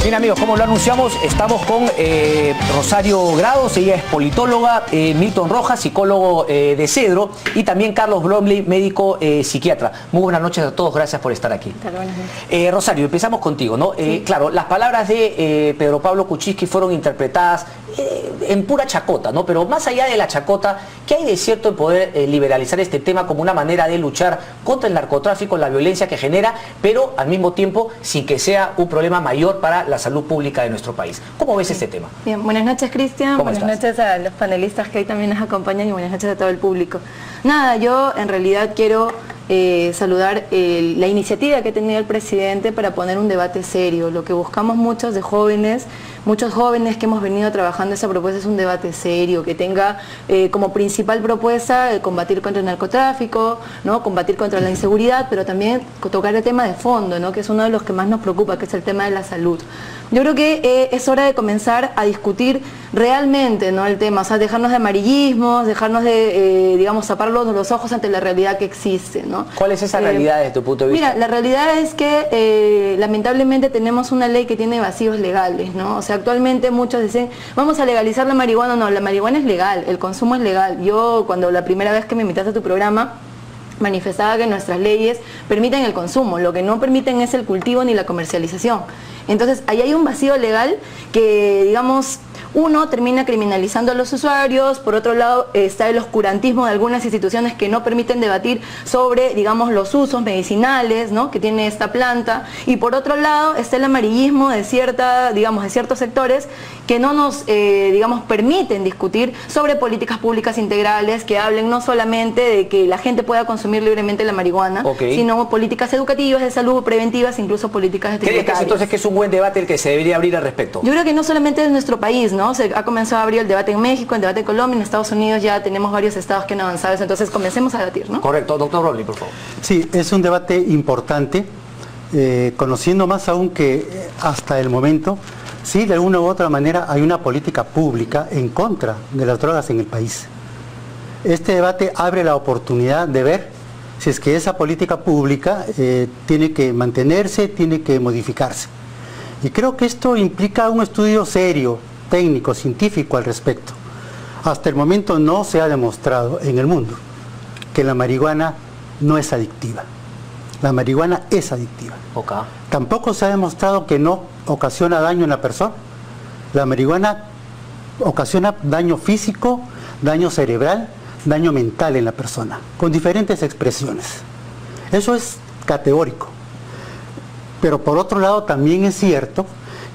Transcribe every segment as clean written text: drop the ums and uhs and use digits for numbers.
Bien amigos, como lo anunciamos, estamos con Rosario Grados, ella es politóloga, Milton Rojas, psicólogo de Cedro, y también Carlos Bromley, médico psiquiatra. Muy buenas noches a todos, gracias por estar aquí. Buenas noches. Rosario, empezamos contigo, ¿no? Sí. Claro, las palabras de Pedro Pablo Kuczynski fueron interpretadas en pura chacota, ¿no? Pero más allá de la chacota, ¿qué hay de cierto en poder liberalizar este tema como una manera de luchar contra el narcotráfico, la violencia que genera, pero al mismo tiempo sin que sea un problema mayor para la salud pública de nuestro país? ¿Cómo ves este tema? Bien, buenas noches, Cristian, buenas estás? noches a los panelistas que hoy también nos acompañan y buenas noches a todo el público. Nada, yo en realidad quiero saludar la iniciativa que ha tenido el presidente para poner un debate serio. Lo que buscamos muchos jóvenes que hemos venido trabajando esa propuesta es un debate serio, que tenga como principal propuesta combatir contra el narcotráfico, ¿no? Combatir contra la inseguridad, pero también tocar el tema de fondo, ¿no? Que es uno de los que más nos preocupa, que es el tema de la salud. Yo creo que es hora de comenzar a discutir realmente, ¿no? El tema, o sea, dejarnos de amarillismos, dejarnos de, digamos, taparnos los ojos ante la realidad que existe, ¿no? ¿Cuál es esa realidad desde tu punto de vista? Mira, la realidad es que lamentablemente tenemos una ley que tiene vacíos legales, ¿no? O sea, actualmente muchos dicen, vamos a legalizar la marihuana. No, la marihuana es legal, el consumo es legal. Yo, cuando la primera vez que me invitaste a tu programa, manifestaba que nuestras leyes permiten el consumo, lo que no permiten es el cultivo ni la comercialización. Entonces, ahí hay un vacío legal que, digamos, uno termina criminalizando a los usuarios, por otro lado está el oscurantismo de algunas instituciones que no permiten debatir sobre, digamos, los usos medicinales, ¿no? que tiene esta planta, y por otro lado está el amarillismo de ciertos sectores que no nos, digamos, permiten discutir sobre políticas públicas integrales que hablen no solamente de que la gente pueda consumir libremente la marihuana, sino políticas educativas, de salud, preventivas, incluso políticas tributarias. ¿Crees que entonces que es un buen debate el que se debería abrir al respecto? Yo creo que no solamente en nuestro país, ¿no? Se ha comenzado a abrir el debate en México, el debate en Colombia, en Estados Unidos ya tenemos varios estados que han avanzado, entonces comencemos a debatir, ¿no? Correcto, doctor Bromley, por favor. Sí, es un debate importante, conociendo más aún que hasta el momento, sí, de alguna u otra manera hay una política pública en contra de las drogas en el país. Este debate abre la oportunidad de ver si es que esa política pública tiene que mantenerse, tiene que modificarse. Y creo que esto implica un estudio serio, técnico, científico al respecto. Hasta el momento no se ha demostrado en el mundo que la marihuana no es adictiva. La marihuana es adictiva. Tampoco se ha demostrado que no ocasiona daño en la persona. La marihuana ocasiona daño físico, daño cerebral, daño mental en la persona, con diferentes expresiones. Eso es categórico. Pero por otro lado también es cierto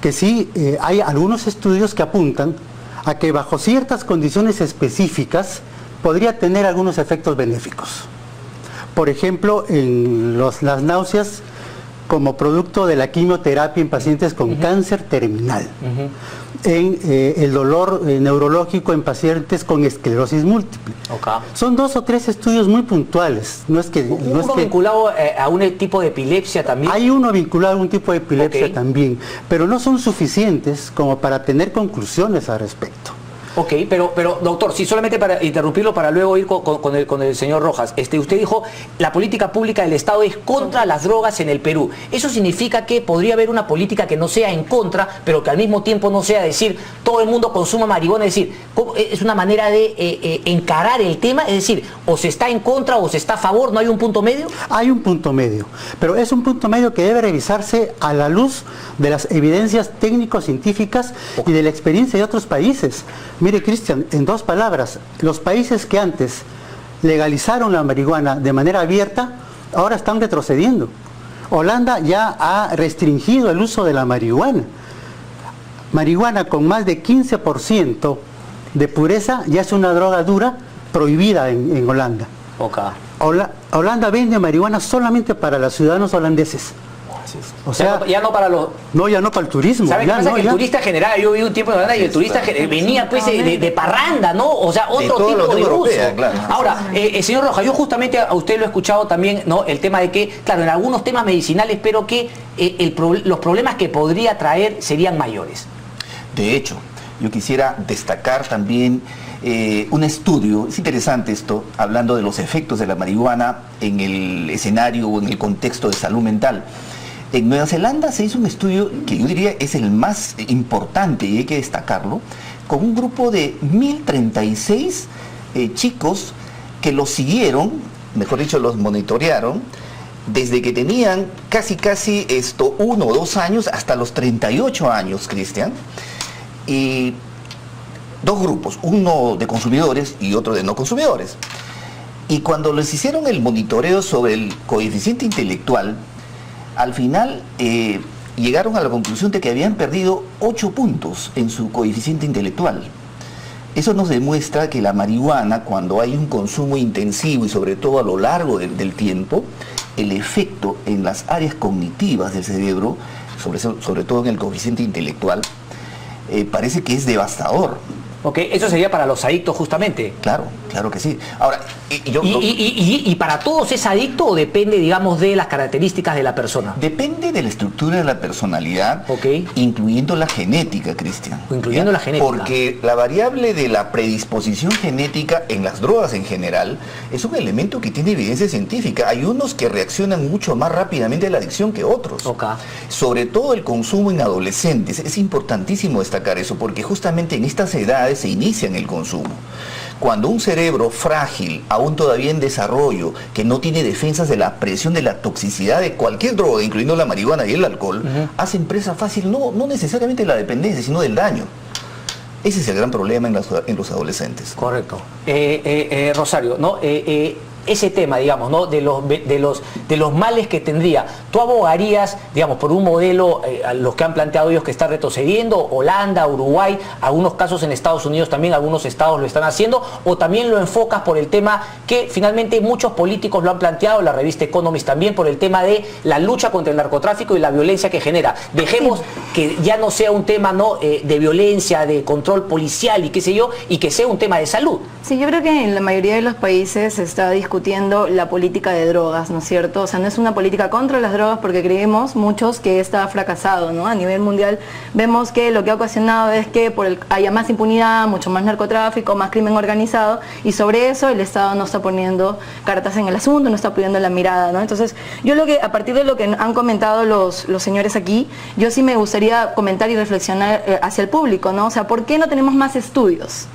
que sí hay algunos estudios que apuntan a que bajo ciertas condiciones específicas podría tener algunos efectos benéficos. Por ejemplo, en las náuseas como producto de la quimioterapia en pacientes con cáncer terminal, en el dolor neurológico en pacientes con esclerosis múltiple. Son 2 o 3 estudios muy puntuales. No es que vinculado a un tipo de epilepsia también. Hay uno vinculado a un tipo de epilepsia también, pero no son suficientes como para tener conclusiones al respecto. Ok, pero doctor, sí, solamente para interrumpirlo para luego ir con el señor Rojas. Usted dijo, la política pública del Estado es contra las drogas en el Perú. ¿Eso significa que podría haber una política que no sea en contra, pero que al mismo tiempo no sea decir, todo el mundo consuma marihuana? Es decir, es una manera de encarar el tema, es decir, o se está en contra o se está a favor, ¿no hay un punto medio? Hay un punto medio, pero es un punto medio que debe revisarse a la luz de las evidencias técnico-científicas y de la experiencia de otros países. Mire, Cristian, en 2 palabras, los países que antes legalizaron la marihuana de manera abierta, ahora están retrocediendo. Holanda ya ha restringido el uso de la marihuana. Marihuana con más de 15% de pureza ya es una droga dura prohibida en Holanda. Holanda vende marihuana solamente para los ciudadanos holandeses. O sea, ya no para los... No, ya no para el turismo. ¿Sabes qué pasa? Que el turista general, yo viví un tiempo en Holanda y el turista venía pues de parranda, ¿no? O sea, otro tipo de uso. Claro. Ahora, señor Rojas, yo justamente a usted lo he escuchado también, ¿no? El tema de que, claro, en algunos temas medicinales, pero que los problemas que podría traer serían mayores. De hecho, yo quisiera destacar también un estudio, es interesante esto, hablando de los efectos de la marihuana en el escenario o en el contexto de salud mental. En Nueva Zelanda se hizo un estudio que yo diría es el más importante y hay que destacarlo, con un grupo de 1036 chicos que los siguieron, mejor dicho, los monitorearon, desde que tenían casi 1 o 2 años hasta los 38 años, Cristian. Y 2 grupos, uno de consumidores y otro de no consumidores. Y cuando les hicieron el monitoreo sobre el coeficiente intelectual, al final llegaron a la conclusión de que habían perdido 8 puntos en su coeficiente intelectual. Eso nos demuestra que la marihuana, cuando hay un consumo intensivo y sobre todo a lo largo del tiempo, el efecto en las áreas cognitivas del cerebro, sobre todo en el coeficiente intelectual, parece que es devastador. Ok, eso sería para los adictos justamente. Claro, claro que sí. Ahora, ¿Y para todos es adicto o depende, digamos, de las características de la persona? Depende de la estructura de la personalidad, incluyendo la genética, Cristian. Incluyendo la genética. Porque la variable de la predisposición genética en las drogas en general es un elemento que tiene evidencia científica. Hay unos que reaccionan mucho más rápidamente a la adicción que otros. Sobre todo el consumo en adolescentes. Es importantísimo destacar eso porque justamente en estas edades se inicia en el consumo. Cuando un cerebro frágil, aún todavía en desarrollo, que no tiene defensas de la presión de la toxicidad de cualquier droga, incluyendo la marihuana y el alcohol, hacen presa fácil no necesariamente la dependencia, sino del daño. Ese es el gran problema en los adolescentes. Correcto. Rosario, ¿no? Ese tema, digamos, ¿no? de los males que tendría, ¿tú abogarías, digamos, por un modelo, los que han planteado ellos que está retrocediendo, Holanda, Uruguay, algunos casos en Estados Unidos también, algunos estados lo están haciendo, o también lo enfocas por el tema que finalmente muchos políticos lo han planteado, la revista Economist también, por el tema de la lucha contra el narcotráfico y la violencia que genera? Dejemos que ya no sea un tema, ¿no? De violencia, de control policial y qué sé yo, y que sea un tema de salud. Sí, yo creo que en la mayoría de los países se está discutiendo la política de drogas, ¿no es cierto? O sea, no es una política contra las drogas porque creemos muchos que esta ha fracasado, ¿no? A nivel mundial vemos que lo que ha ocasionado es que haya más impunidad, mucho más narcotráfico, más crimen organizado, y sobre eso el Estado no está poniendo cartas en el asunto, no está poniendo la mirada, ¿no? Entonces, yo a partir de lo que han comentado los señores aquí, yo sí me gustaría comentar y reflexionar hacia el público, ¿no? O sea, ¿por qué no tenemos más estudios?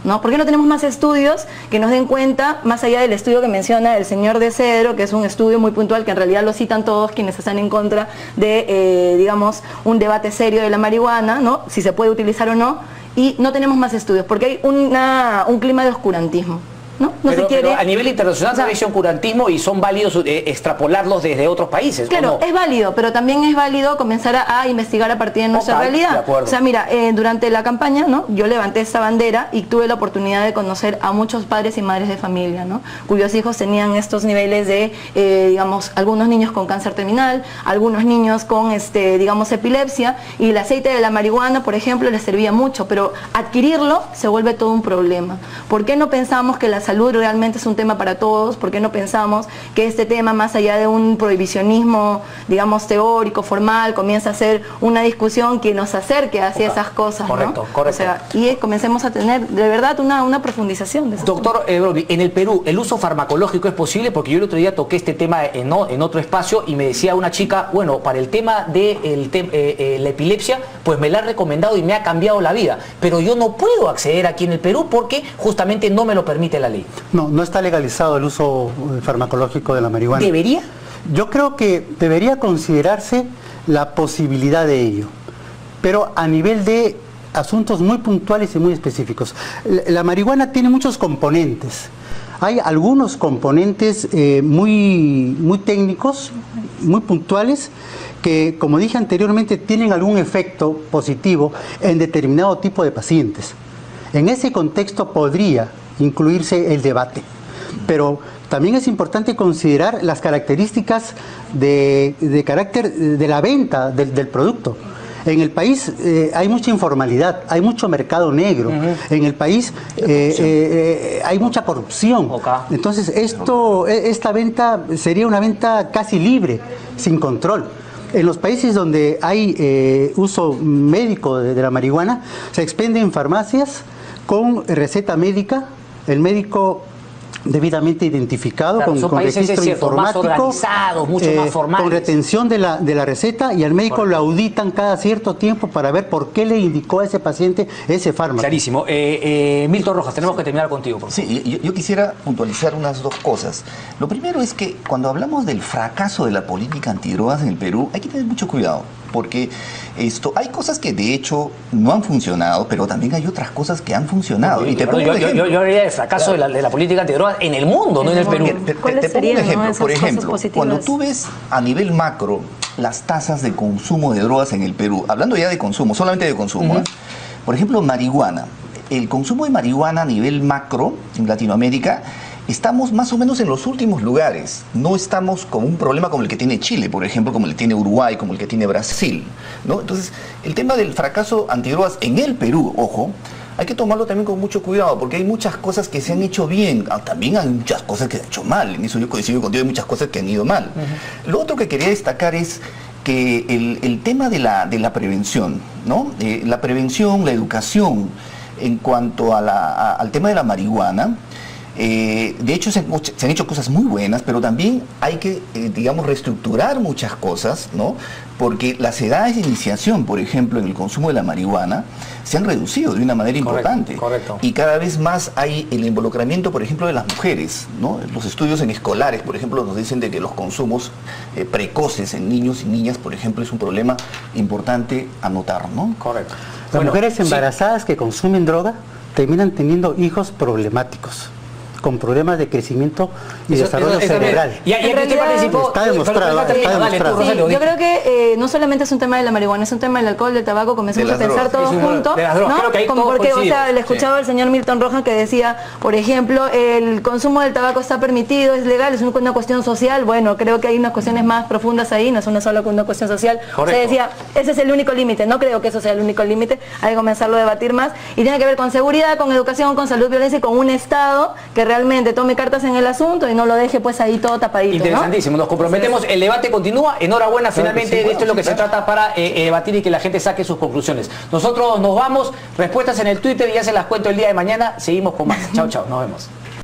¿No? ¿Por qué no tenemos más estudios que nos den cuenta, más allá del estudio que menciona el señor de Cedro, que es un estudio muy puntual, que en realidad lo citan todos quienes están en contra de, digamos, un debate serio de la marihuana, ¿no? Si se puede utilizar o no, y no tenemos más estudios, porque hay un clima de oscurantismo. ¿No? Pero a nivel internacional se dice oscurantismo y son válidos extrapolarlos desde otros países. Claro, es válido, pero también es válido comenzar a investigar a partir de nuestra realidad. O sea, mira, durante la campaña, ¿no? Yo levanté esta bandera y tuve la oportunidad de conocer a muchos padres y madres de familia, ¿no? Cuyos hijos tenían estos niveles de, digamos, algunos niños con cáncer terminal, algunos niños con, digamos, epilepsia, y el aceite de la marihuana, por ejemplo, les servía mucho, pero adquirirlo se vuelve todo un problema. ¿Por qué no pensamos que la salud realmente es un tema para todos? ¿Por qué no pensamos que este tema, más allá de un prohibicionismo, digamos, teórico, formal, comienza a ser una discusión que nos acerque hacia esas cosas? Correcto, ¿no? correcto. O sea, y comencemos a tener de verdad una profundización de eso. Doctor Broglie, en el Perú, ¿el uso farmacológico es posible? Porque yo el otro día toqué este tema en otro espacio y me decía una chica, bueno, para el tema de la epilepsia, pues me la han recomendado y me ha cambiado la vida, pero yo no puedo acceder aquí en el Perú porque justamente no me lo permite la ley. No está legalizado el uso farmacológico de la marihuana. ¿Debería? Yo creo que debería considerarse la posibilidad de ello, pero a nivel de asuntos muy puntuales y muy específicos. La marihuana tiene muchos componentes. Hay algunos componentes muy técnicos, muy puntuales, que, como dije anteriormente, tienen algún efecto positivo en determinado tipo de pacientes. En ese contexto podría incluirse el debate, pero también es importante considerar las características de carácter de la venta del producto. En el país hay mucha informalidad, hay mucho mercado negro. En el país hay mucha corrupción. Entonces esta venta sería una venta casi libre, sin control. En los países donde hay uso médico de la marihuana, se expende en farmacias con receta médica. El médico debidamente identificado, Claro, son con países, registro es cierto, más informático, organizados, mucho más formales. con retención de la receta, y al médico Correcto. lo auditan cada cierto tiempo para ver por qué le indicó a ese paciente ese fármaco. Clarísimo. Milton Rojas, tenemos que terminar contigo, por favor. Sí, yo quisiera puntualizar unas dos cosas. Lo primero es que cuando hablamos del fracaso de la política antidrogas en el Perú, hay que tener mucho cuidado, porque hay cosas que de hecho no han funcionado, pero también hay otras cosas que han funcionado. Y te pongo un ejemplo. Yo hablaría del fracaso de la política antidrogas en el mundo, no en el Perú. ¿Cuáles Te pongo un serían, ejemplo. esas Por cosas ejemplo, positivas? cuando tú ves a nivel macro las tasas de consumo de drogas en el Perú, hablando ya de consumo, solamente de consumo, ¿eh? Por ejemplo, marihuana. El consumo de marihuana a nivel macro en Latinoamérica, estamos más o menos en los últimos lugares. No estamos con un problema como el que tiene Chile, por ejemplo, como el que tiene Uruguay, como el que tiene Brasil, ¿no? Entonces, el tema del fracaso antidrogas en el Perú, ojo, hay que tomarlo también con mucho cuidado, porque hay muchas cosas que se han hecho bien, también hay muchas cosas que se han hecho mal. En eso yo coincido contigo, hay muchas cosas que han ido mal. Lo otro que quería destacar es que el tema de la prevención, ¿no? La prevención, la educación en cuanto al tema de la marihuana. De hecho, se han hecho cosas muy buenas, pero también hay que, digamos, reestructurar muchas cosas, ¿no? Porque las edades de iniciación, por ejemplo, en el consumo de la marihuana, se han reducido de una manera importante. Correcto. Y cada vez más hay el involucramiento, por ejemplo, de las mujeres, ¿no? Los estudios en escolares, por ejemplo, nos dicen de que los consumos precoces en niños y niñas, por ejemplo, es un problema importante a notar, ¿no? Correcto. Las mujeres sí. embarazadas que consumen droga terminan teniendo hijos problemáticos, con problemas de crecimiento y desarrollo cerebral. Y aquí usted realidad participó. está demostrado, Dale, está tú, demostrado. Rosario, Sí, yo creo que no solamente es un tema de la marihuana, es un tema del alcohol, del tabaco, comencemos De a las pensar drogas. todos juntos, De las drogas, ¿no? creo que ahí Como todos porque, o sea, coincidimos. le escuchaba al señor Milton Rojas que decía, por ejemplo, el consumo del tabaco está permitido, es legal, es una cuestión social. Bueno, creo que hay unas cuestiones más profundas ahí, no es una sola una cuestión social. Correcto. O sea, decía, ese es el único límite, no creo que eso sea el único límite, hay que comenzarlo a debatir más, y tiene que ver con seguridad, con educación, con salud, violencia y con un Estado que realmente tome cartas en el asunto y no lo deje pues ahí todo tapadito, Interesantísimo, nos comprometemos, el debate continúa, enhorabuena, finalmente sí, de esto es lo que sí, se trata para debatir y que la gente saque sus conclusiones. Nosotros nos vamos, respuestas en el Twitter y ya se las cuento el día de mañana, seguimos con más. Chao, chao, nos vemos.